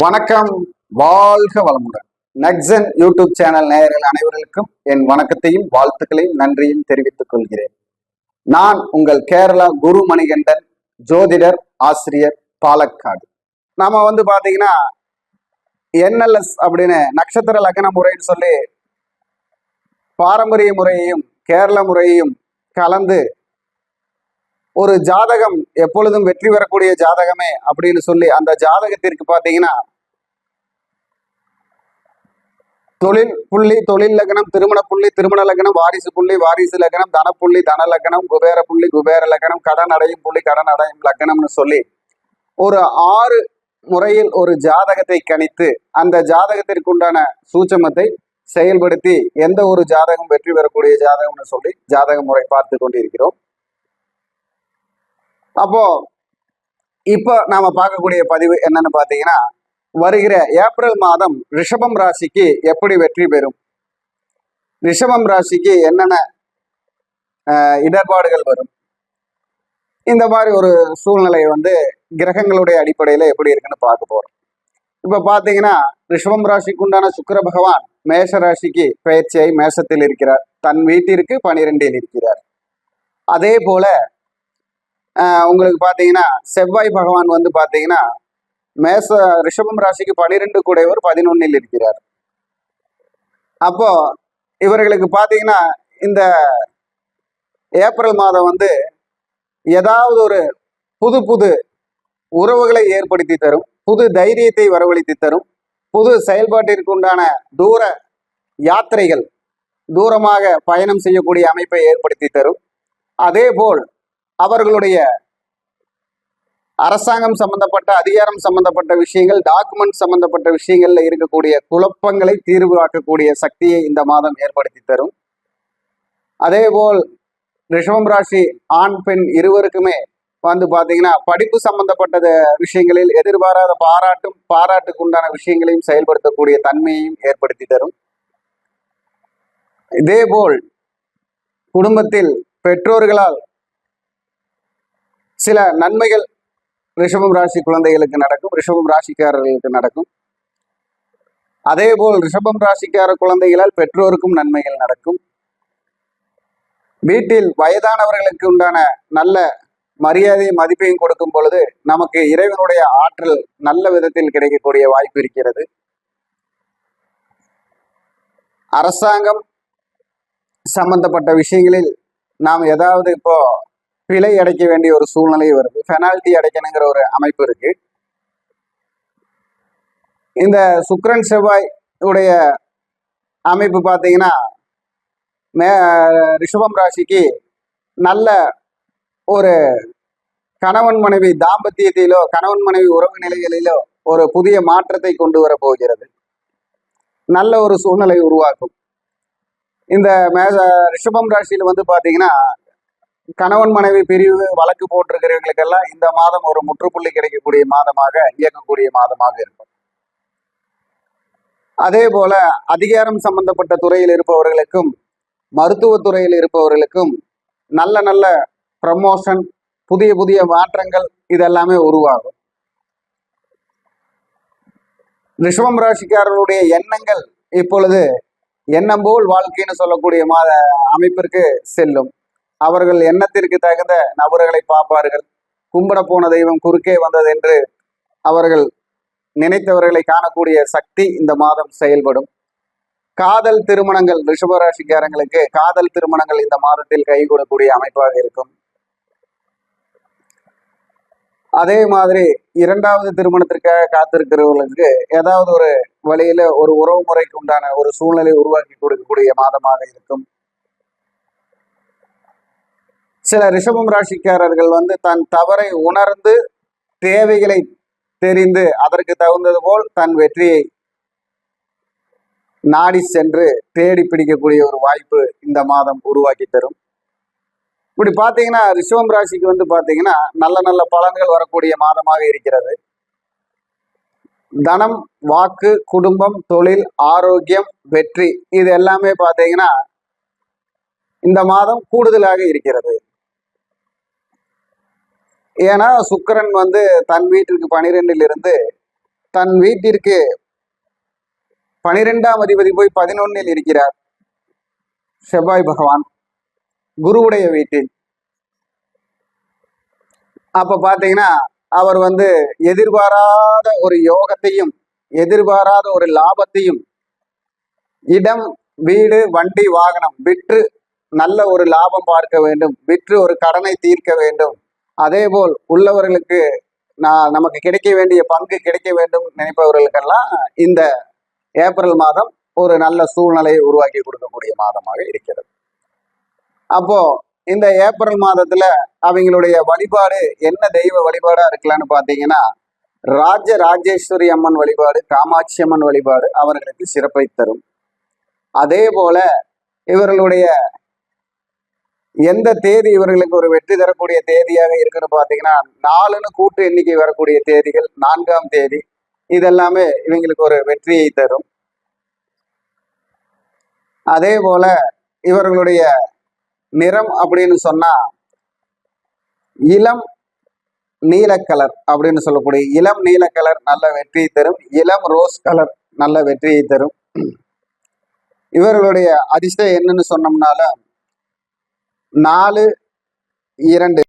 வணக்கம், வாழ்க வளமுடன். நக்சன் யூடியூப் சேனல் நேயர்கள் அனைவர்களுக்கும் என் வணக்கத்தையும் வாழ்த்துக்களையும் நன்றியும் தெரிவித்துக் கொள்கிறேன். நான் உங்கள் கேரளா குரு மணிகண்டன், ஜோதிடர், ஆசிரியர், பாலக்காடு. நாம பாத்தீங்கன்னா NLS அப்படின்னு நட்சத்திர லக்ன முறைன்னு சொல்லி பாரம்பரிய முறையையும் கேரள முறையையும் கலந்து ஒரு ஜாதகம் எப்பொழுதும் வெற்றி பெறக்கூடிய ஜாதகமே அப்படின்னு சொல்லி அந்த ஜாதகத்திற்கு பாத்தீங்கன்னா தொழில் புள்ளி தொழில் லக்னம், திருமண புள்ளி திருமண லக்னம், வாரிசு புள்ளி வாரிசு லக்னம், தனப்புள்ளி தன லக்னம், குபேர புள்ளி குபேர லக்னம், கடன் அடையும் புள்ளி கடன் அடையும் லக்னம்னு சொல்லி ஒரு 6 முறையில் ஒரு ஜாதகத்தை கணித்து அந்த ஜாதகத்திற்குண்டான சூட்சமத்தை செயல்படுத்தி எந்த ஒரு ஜாதகம் வெற்றி பெறக்கூடிய ஜாதகம்னு சொல்லி ஜாதக முறை பார்த்து கொண்டிருக்கிறோம். அப்போ இப்போ நாம பார்க்கக்கூடிய பதிவு என்னன்னு பாத்தீங்கன்னா, வருகிற ஏப்ரல் மாதம் ரிஷபம் ராசிக்கு எப்படி வெற்றி பெறும், ரிஷபம் ராசிக்கு என்னென்ன இடர்பாடுகள் வரும், இந்த மாதிரி ஒரு சூழ்நிலை கிரகங்களுடைய அடிப்படையில எப்படி இருக்குன்னு பார்க்க போறோம். இப்ப பாத்தீங்கன்னா ரிஷபம் ராசிக்கு உண்டான சுக்கிர பகவான் மேஷ ராசிக்கு பயிற்சியை மேஷத்தில் இருக்கிறார், தன் வீட்டிற்கு 12இல் இருக்கிறார். அதே போல உங்களுக்கு பாத்தீங்கன்னா செவ்வாய் பகவான் பாத்தீங்கன்னா ரிஷபம் ராசிக்கு 12 கூடையவர் 11இல் இருக்கிறார். அப்போ இவர்களுக்கு பாத்தீங்கன்னா இந்த ஏப்ரல் மாதம் ஏதாவது ஒரு புது புது உறவுகளை ஏற்படுத்தி தரும், புது தைரியத்தை வரவழைத்து தரும், புது செயல்பாட்டிற்கு உண்டான தூர யாத்திரைகள், தூரமாக பயணம் செய்யக்கூடிய அமைப்பை ஏற்படுத்தி தரும். அதே போல் அவர்களுடைய அரசாங்கம் சம்பந்தப்பட்ட அதிகாரம் சம்பந்தப்பட்ட விஷயங்கள், டாக்குமெண்ட் சம்பந்தப்பட்ட விஷயங்கள்ல இருக்கக்கூடிய குழப்பங்களை தீர்வாக்கக்கூடிய சக்தியை இந்த மாதம் ஏற்படுத்தி தரும். அதே போல் ரிஷபம் ராசி ஆண் பெண் இருவருக்குமே பாத்தீங்கன்னா படிப்பு சம்பந்தப்பட்ட விஷயங்களில் எதிர்பாராத பாராட்டுக்கு உண்டான விஷயங்களையும் செயல்படுத்தக்கூடிய தன்மையையும் ஏற்படுத்தி தரும். இதே போல் குடும்பத்தில் பெற்றோர்களால் சில நன்மைகள் ரிஷபம் ராசி குழந்தைகளுக்கு நடக்கும், ரிஷபம் ராசிக்காரர்களுக்கு நடக்கும். அதே போல் ரிஷபம் ராசிக்கார குழந்தைகளால் பெற்றோருக்கும் நன்மைகள் நடக்கும். வீட்டில் வயதானவர்களுக்கு உண்டான நல்ல மரியாதை மதிப்பையும் கொடுக்கும் பொழுது நமக்கு இறைவனுடைய ஆற்றல் நல்ல விதத்தில் கிடைக்கக்கூடிய வாய்ப்பு இருக்கிறது. அரசாங்கம் சம்பந்தப்பட்ட விஷயங்களில் நாம் ஏதாவது இப்போ பிழை அடைக்க வேண்டிய ஒரு சூழ்நிலை வருது, பெனால்டி அடைக்கணுங்கிற ஒரு அமைப்பு இருக்கு. இந்த சுக்கிரன் செவ்வாய் உடைய அமைப்பு பார்த்தீங்கன்னா ரிஷபம் ராசிக்கு நல்ல ஒரு கணவன் மனைவி தாம்பத்தியத்திலோ கணவன் மனைவி உறவு நிலைகளிலோ ஒரு புதிய மாற்றத்தை கொண்டு வர போகிறது, நல்ல ஒரு சூழ்நிலை உருவாக்கும். இந்த ரிஷபம் ராசியில பாத்தீங்கன்னா கணவன் மனைவி பிரிவு வழக்கு போட்டிருக்கிறவங்களுக்கெல்லாம் இந்த மாதம் ஒரு முற்றுப்புள்ளி கிடைக்கக்கூடிய மாதமாக இயக்கக்கூடிய மாதமாக இருக்கும். அதே போல அதிகாரம் சம்பந்தப்பட்ட துறையில் இருப்பவர்களுக்கும் மருத்துவத்துறையில் இருப்பவர்களுக்கும் நல்ல நல்ல ப்ரமோஷன், புதிய புதிய மாற்றங்கள் இதெல்லாமே உருவாகும். ரிஷபம் ராசிக்காரர்களுடைய எண்ணங்கள் இப்பொழுது எண்ணம் போல் வாழ்க்கைன்னு சொல்லக்கூடிய அமைப்பிற்கு செல்லும். அவர்கள் எண்ணத்திற்கு தகுந்த நபர்களை பார்ப்பார்கள். கும்பிட போன தெய்வம் குறுக்கே வந்தது என்று அவர்கள் நினைத்தவர்களை காணக்கூடிய சக்தி இந்த மாதம் செயல்படும். காதல் திருமணங்கள், ரிஷபராசிக்காரங்களுக்கு காதல் திருமணங்கள் இந்த மாதத்தில் கைகூடக்கூடிய அமைப்பாக இருக்கும். அதே மாதிரி 2வது திருமணத்திற்காக காத்திருக்கிறவர்களுக்கு ஏதாவது ஒரு வழியில ஒரு உறவு முறைக்கு உண்டான ஒரு சூழ்நிலை உருவாக்கி கொடுக்கக்கூடிய மாதமாக இருக்கும். சில ரிஷபம் ராசிக்காரர்கள் தன் தவறை உணர்ந்து தேவைகளை தெரிந்து அதற்கு தகுந்தது போல் தன் வெற்றியை நாடி சென்று தேடி பிடிக்கக்கூடிய ஒரு வாய்ப்பு இந்த மாதம் உருவாக்கி தரும். இப்படி பாத்தீங்கன்னா ரிஷபம் ராசிக்கு பாத்தீங்கன்னா நல்ல நல்ல பலன்கள் வரக்கூடிய மாதமாக இருக்கிறது. தனம், வாக்கு, குடும்பம், தொழில், ஆரோக்கியம், வெற்றி இது எல்லாமே பாத்தீங்கன்னா இந்த மாதம் கூடுதலாக இருக்கிறது. ஏன்னா சுக்கிரன் தன் வீட்டிற்கு 12இல் இருந்து தன் வீட்டிற்கு 12ஆம் அதிபதி போய் 11ல் இருக்கிறார். செவ்வாய் பகவான் குருவுடைய வீட்டில். அப்ப பாத்தீங்கன்னா அவர் எதிர்பாராத ஒரு யோகத்தையும் எதிர்பாராத ஒரு லாபத்தையும், இடம், வீடு, வண்டி, வாகனம் விற்று நல்ல ஒரு லாபம் பார்க்க வேண்டும், விற்று ஒரு கடனை தீர்க்க வேண்டும், அதே போல் உள்ளவர்களுக்கு நமக்கு கிடைக்க வேண்டிய பங்கு கிடைக்க வேண்டும் நினைப்பவர்களுக்கெல்லாம் இந்த ஏப்ரல் மாதம் ஒரு நல்ல சூழ்நிலையை உருவாக்கி கொடுக்கக்கூடிய மாதமாக இருக்கிறது. அப்போ இந்த ஏப்ரல் மாதத்துல அவங்களுடைய வழிபாடு என்ன தெய்வ வழிபாடா இருக்கலாம்னு பாத்தீங்கன்னா, ராஜேஸ்வரி அம்மன் வழிபாடு, காமாட்சி அம்மன் வழிபாடு அவர்களுக்கு சிறப்பை தரும். அதே போல இவர்களுடைய எந்த தேதி இவர்களுக்கு ஒரு வெற்றி தரக்கூடிய தேதியாக இருக்குன்னு பாத்தீங்கன்னா, 4ன்னு கூட்டு எண்ணிக்கை வரக்கூடிய தேதிகள், 4ஆம் தேதி, இதெல்லாமே இவங்களுக்கு ஒரு வெற்றியை தரும். அதே போல இவர்களுடைய நிறம் அப்படின்னு சொன்னா இளம் நீலக்கலர் அப்படின்னு சொல்லக்கூடிய இளம் நீலக்கலர் நல்ல வெற்றியை தரும். இளம் ரோஸ் கலர் நல்ல வெற்றியை தரும். இவர்களுடைய அதிர்ஷ்டம் என்னன்னு சொன்னோம்னால 4, 2